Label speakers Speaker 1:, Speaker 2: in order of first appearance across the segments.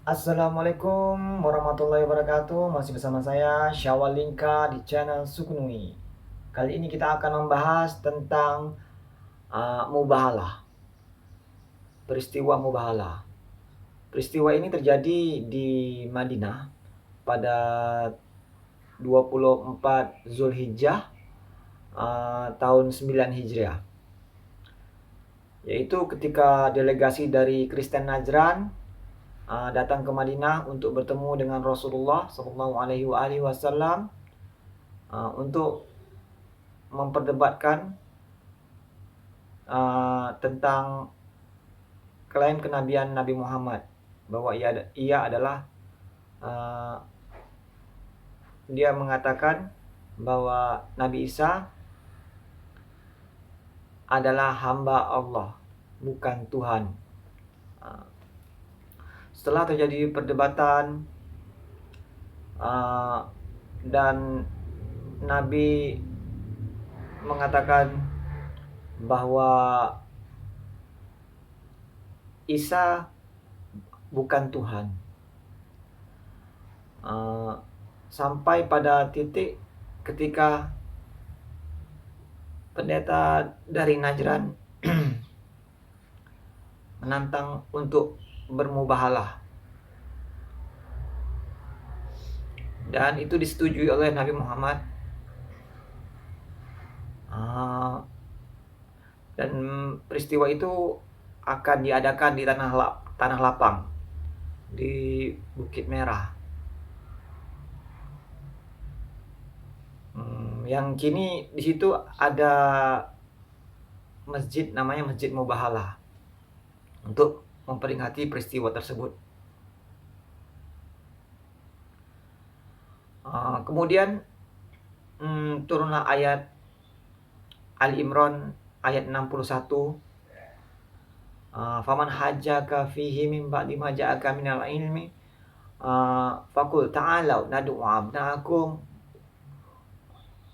Speaker 1: Assalamualaikum warahmatullahi wabarakatuh. Masih bersama saya Syawal Lingka di channel Sukunui. Kali ini kita akan membahas tentang mubahalah, peristiwa mubahalah. Peristiwa ini terjadi di Madinah pada 24 Zulhijjah tahun 9 Hijriah. Yaitu ketika delegasi dari Kristen Najran datang ke Madinah untuk bertemu dengan Rasulullah SAW untuk memperdebatkan tentang klaim kenabian Nabi Muhammad, bahwa ia adalah dia mengatakan bahwa Nabi Isa adalah hamba Allah, bukan Tuhan. Setelah terjadi perdebatan dan Nabi mengatakan bahwa Isa bukan Tuhan, sampai pada titik ketika pendeta dari Najran menantang untuk bermubahalah, dan itu disetujui oleh Nabi Muhammad. Dan peristiwa itu akan diadakan di tanah lapang di Bukit Merah, yang kini di situ ada masjid namanya Masjid Mubahalah untuk memperingati peristiwa tersebut. Kemudian turunlah ayat Ali Imran ayat 61. Faman hajjaka fihi min ba'di ma ja'aka minal ilmi faqul ta'alau nad'u abna'akum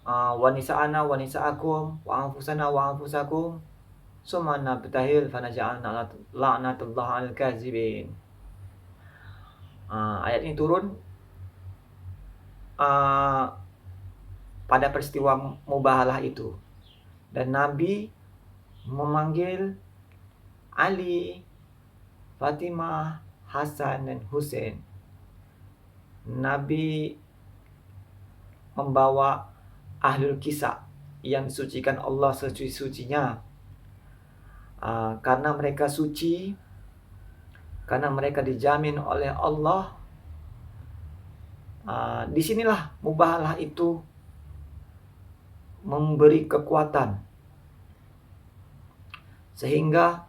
Speaker 1: wa nisa'ana wa nisa'akum wa anfusana wa anfusakum summa nabtahil fanaj'alna la'natullahi 'alal kazibin. Ayat ini turun pada peristiwa mubahalah itu, dan Nabi memanggil Ali, Fatimah, Hasan, dan Hussein. Nabi membawa ahlul kisah yang disucikan Allah sesuci-sucinya, karena mereka suci, karena mereka dijamin oleh Allah. Disinilah mubahalah itu memberi kekuatan, sehingga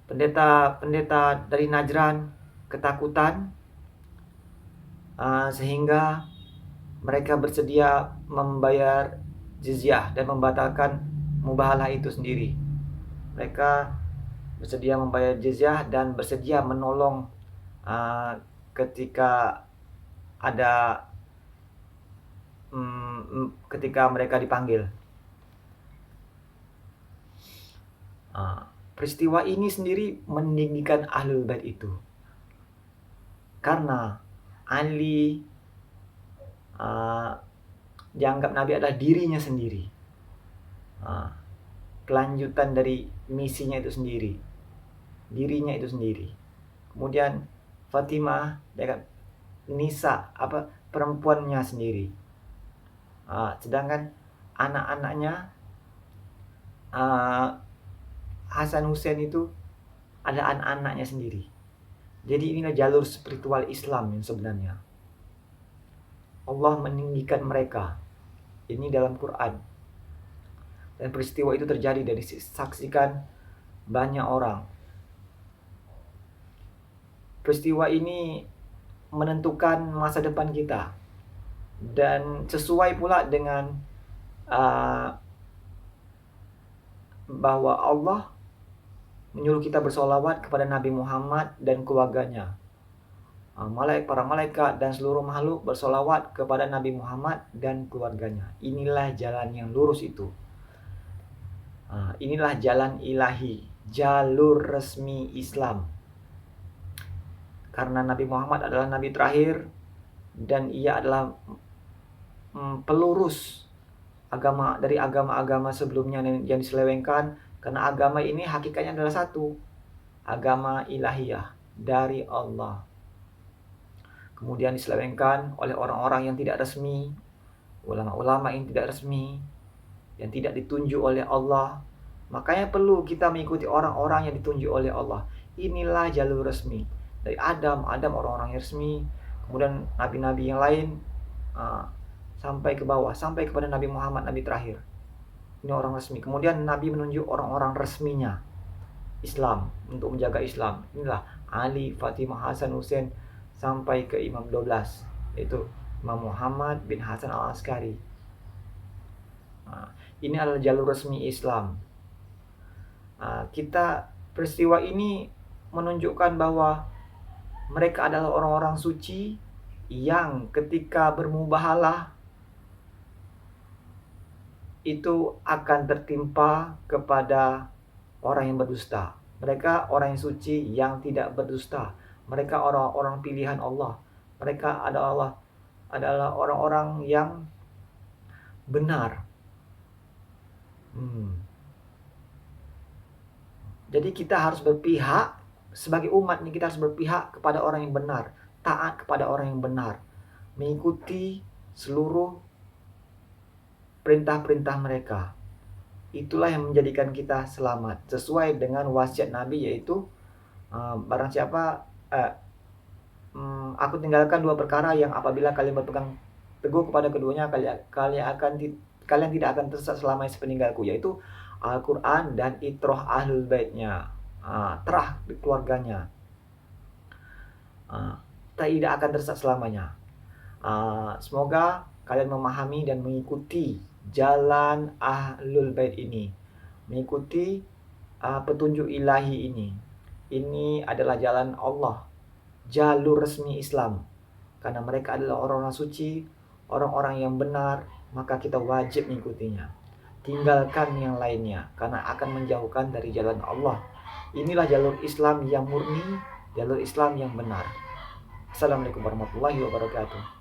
Speaker 1: pendeta-pendeta dari Najran ketakutan, sehingga mereka bersedia membayar jizyah dan membatalkan mubahalah itu sendiri. Mereka bersedia membayar jizyah dan bersedia menolong ketika mereka dipanggil. Peristiwa ini sendiri meninggikan ahlul bait itu, karena Ali dianggap Nabi adalah dirinya sendiri, kelanjutan dari misinya itu sendiri, dirinya itu sendiri. Kemudian Fatimah dianggap Nisa, perempuannya sendiri. Sedangkan anak-anaknya Hasan Hussein itu ada anak-anaknya sendiri. Jadi inilah jalur spiritual Islam yang sebenarnya. Allah meninggikan mereka. Ini dalam Quran. Dan peristiwa itu terjadi dan disaksikan banyak orang. Peristiwa ini menentukan masa depan kita, dan sesuai pula dengan bahwa Allah menyuruh kita bersolawat kepada Nabi Muhammad dan keluarganya. Para malaikat dan seluruh makhluk bersolawat kepada Nabi Muhammad dan keluarganya. Inilah jalan yang lurus itu. Inilah jalan ilahi, jalur resmi Islam. Karena Nabi Muhammad adalah Nabi terakhir dan ia adalah pelurus agama dari agama-agama sebelumnya yang diselewengkan, karena agama ini hakikatnya adalah satu, agama ilahiyah dari Allah. Kemudian diselewengkan oleh orang-orang yang tidak resmi, ulama-ulama yang tidak resmi, yang tidak ditunjuk oleh Allah. Makanya perlu kita mengikuti orang-orang yang ditunjuk oleh Allah. Inilah jalur resmi. Dari Adam orang-orang yang resmi, kemudian nabi-nabi yang lain, sampai ke bawah, sampai kepada Nabi Muhammad, Nabi terakhir. Ini orang resmi. Kemudian Nabi menunjuk orang-orang resminya Islam, untuk menjaga Islam. Inilah Ali, Fatimah, Hasan, Hussein, sampai ke Imam 12, yaitu Imam Muhammad bin Hasan al-Askari. Ini adalah jalur resmi Islam. Peristiwa ini menunjukkan bahwa mereka adalah orang-orang suci yang ketika bermubahalah itu akan tertimpa kepada orang yang berdusta. Mereka orang yang suci yang tidak berdusta. Mereka orang-orang pilihan Allah. Mereka adalah orang-orang yang benar. Jadi kita harus berpihak sebagai umat ini, kita harus berpihak kepada orang yang benar, taat kepada orang yang benar, mengikuti seluruh perintah-perintah mereka. Itulah yang menjadikan kita selamat, sesuai dengan wasiat Nabi, yaitu barang siapa aku tinggalkan 2 perkara yang apabila kalian berpegang teguh kepada keduanya, kalian tidak akan tersesat selama sepeninggalku, yaitu Al-Quran dan itroh ahlul baitnya, terah keluarganya, tidak akan tersesat selamanya. Semoga kalian memahami dan mengikuti jalan ahlul bait ini, mengikuti petunjuk ilahi ini. Ini adalah jalan Allah, jalur resmi Islam, karena mereka adalah orang-orang suci, orang-orang yang benar, maka kita wajib mengikutinya. Tinggalkan yang lainnya, karena akan menjauhkan dari jalan Allah. Inilah jalur Islam yang murni, jalur Islam yang benar. Assalamualaikum warahmatullahi wabarakatuh.